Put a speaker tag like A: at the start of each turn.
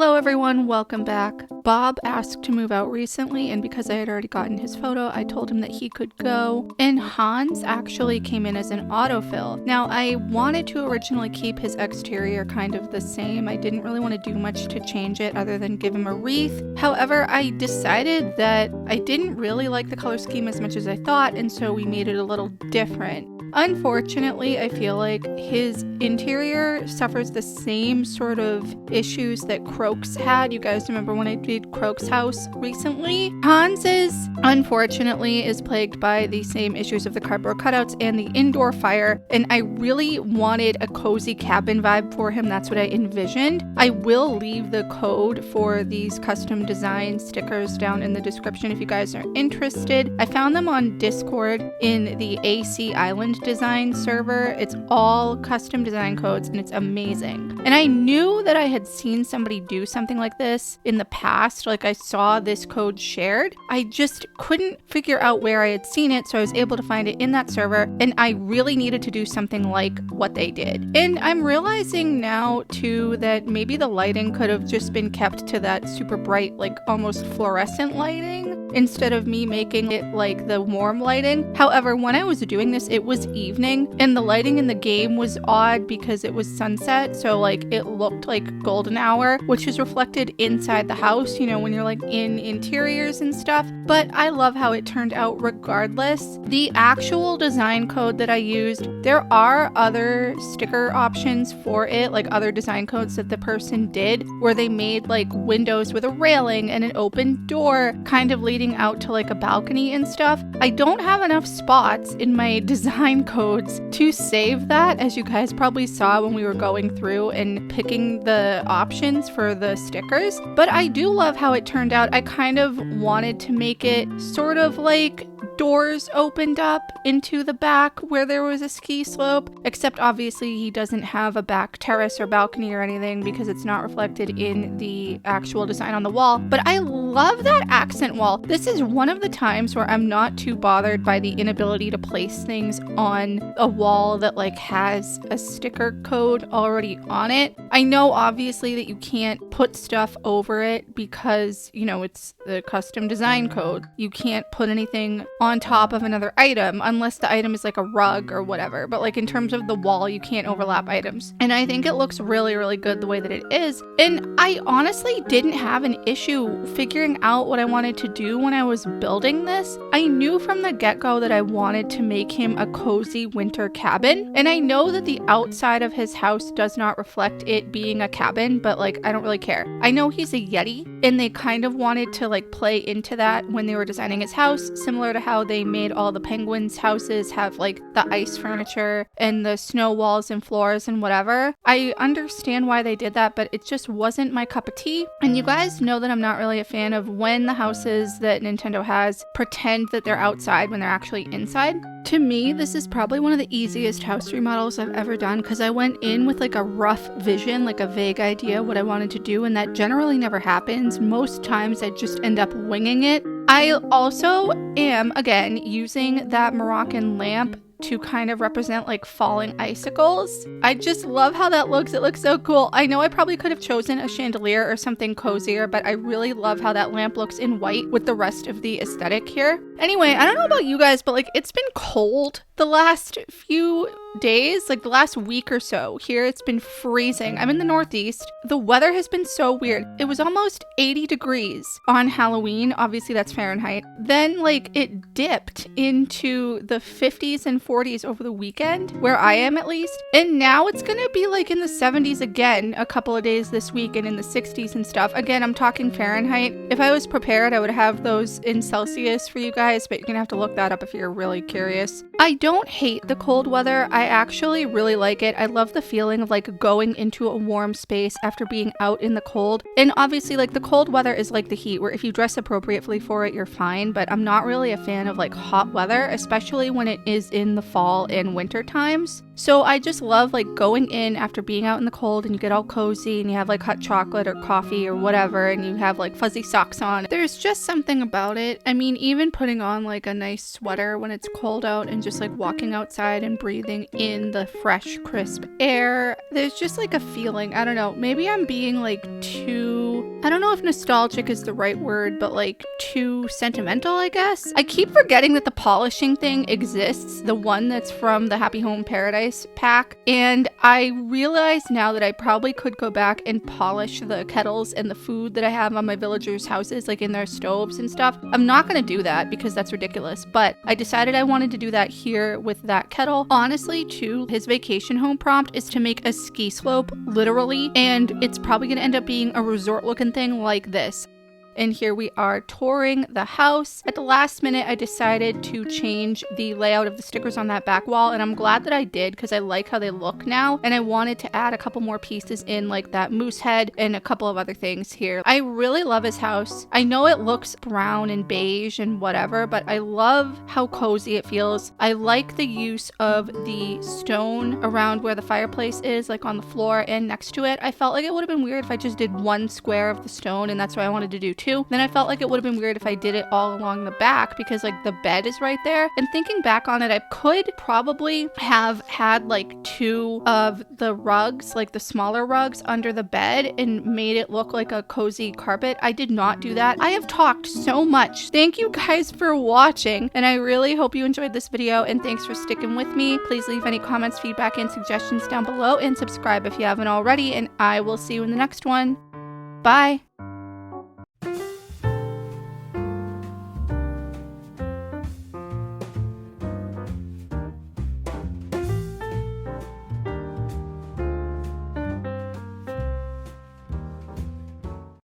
A: Hello everyone, welcome back. Bob asked to move out recently, and because I had already gotten his photo, I told him that he could go. And Hans actually came in as an autofill. Now, I wanted to originally keep his exterior kind of the same. I didn't really want to do much to change it other than give him a wreath. However, I decided that I didn't really like the color scheme as much as I thought, and so we made it a little different. Unfortunately, I feel like his interior suffers the same sort of issues that Croak's had. You guys remember when I did Croak's house recently? Hans's, unfortunately, is plagued by the same issues of the cardboard cutouts and the indoor fire, and I really wanted a cozy cabin vibe for him. That's what I envisioned. I will leave the code for these custom design stickers down in the description if you guys are interested. I found them on Discord in the AC Island design server. It's all custom design codes and it's amazing. And I knew that I had seen somebody do something like this in the past. Like, I saw this code shared. I just couldn't figure out where I had seen it, so I was able to find it in that server, and I really needed to do something like what they did. And I'm realizing now too that maybe the lighting could have just been kept to that super bright, like almost fluorescent lighting, instead of me making it like the warm lighting. However, when I was doing this, it was evening, and the lighting in the game was odd because it was sunset, so like it looked like golden hour, which is reflected inside the house, you know, when you're like in interiors and stuff. But I love how it turned out regardless. The actual design code that I used, there are other sticker options for it, like other design codes that the person did, where they made like windows with a railing and an open door kind of leading out to like a balcony and stuff. I don't have enough spots in my design codes to save that, as you guys probably saw when we were going through and picking the options for the stickers. But I do love how it turned out. I kind of wanted to make it sort of like doors opened up into the back where there was a ski slope, except obviously he doesn't have a back terrace or balcony or anything because it's not reflected in the actual design on the wall. But I love that accent wall. This is one of the times where I'm not too bothered by the inability to place things on a wall that like has a sticker code already on it. I know obviously that you can't put stuff over it because, you know, it's the custom design code. You can't put anything on top of another item unless the item is like a rug or whatever, but like in terms of the wall, you can't overlap items, and I think it looks really, really good the way that it is. And I honestly didn't have an issue figuring out what I wanted to do when I was building this. I knew from the get-go that I wanted to make him a cozy winter cabin, and I know that the outside of his house does not reflect it being a cabin, but like I don't really care. I know he's a Yeti, and they kind of wanted to like play into that when they were designing his house, similar to how they made all the penguins' houses have like the ice furniture and the snow walls and floors and whatever. I understand why they did that, but it just wasn't my cup of tea. And you guys know that I'm not really a fan of when the houses that Nintendo has pretend that they're outside when they're actually inside. To me, this is probably one of the easiest house remodels I've ever done because I went in with like a rough vision, like a vague idea what I wanted to do, and that generally never happens. Most times I just end up winging it. I also am, again, using that Moroccan lamp to kind of represent like falling icicles. I just love how that looks. It looks so cool. I know I probably could have chosen a chandelier or something cozier, but I really love how that lamp looks in white with the rest of the aesthetic here. Anyway, I don't know about you guys, but like it's been cold the last few days, like the last week or so. Here it's been freezing. I'm in the Northeast. The weather has been so weird. It was almost 80 degrees on Halloween. Obviously that's Fahrenheit. Then like it dipped into the 50s and 40s over the weekend, where I am at least. And now it's gonna be like in the 70s again a couple of days this week, and in the 60s and stuff. Again, I'm talking Fahrenheit. If I was prepared, I would have those in Celsius for you guys, but you're gonna have to look that up if you're really curious. I don't hate the cold weather. I actually really like it. I love the feeling of like going into a warm space after being out in the cold. And obviously like the cold weather is like the heat, where if you dress appropriately for it, you're fine. But I'm not really a fan of like hot weather, especially when it is in the fall and winter times. So I just love like going in after being out in the cold, and you get all cozy and you have like hot chocolate or coffee or whatever, and you have like fuzzy socks on. There's just something about it. I mean, even putting on like a nice sweater when it's cold out and just like walking outside and breathing in the fresh, crisp air, there's just like a feeling. I don't know, maybe I'm being like too I don't know if nostalgic is the right word, but like too sentimental, I guess. I keep forgetting that the polishing thing exists, the one that's from the Happy Home Paradise pack. And I realize now that I probably could go back and polish the kettles and the food that I have on my villagers' houses, like in their stoves and stuff. I'm not going to do that because that's ridiculous, but I decided I wanted to do that here with that kettle. Honestly, too, his vacation home prompt is to make a ski slope, literally, and it's probably going to end up being a resort looking thing like this. And here we are touring the house. At the last minute, I decided to change the layout of the stickers on that back wall, and I'm glad that I did because I like how they look now, and I wanted to add a couple more pieces in, like that moose head and a couple of other things here. I really love his house. I know it looks brown and beige and whatever, but I love how cozy it feels. I like the use of the stone around where the fireplace is, like on the floor and next to it. I felt like it would have been weird if I just did one square of the stone, and that's what I wanted to do too. Then I felt like it would have been weird if I did it all along the back because like the bed is right there. And thinking back on it, I could probably have had like 2 of the rugs, like the smaller rugs under the bed and made it look like a cozy carpet. I did not do that. I have talked so much. Thank you guys for watching, and I really hope you enjoyed this video, and thanks for sticking with me. Please leave any comments, feedback, and suggestions down below, and subscribe if you haven't already, and I will see you in the next one. Bye!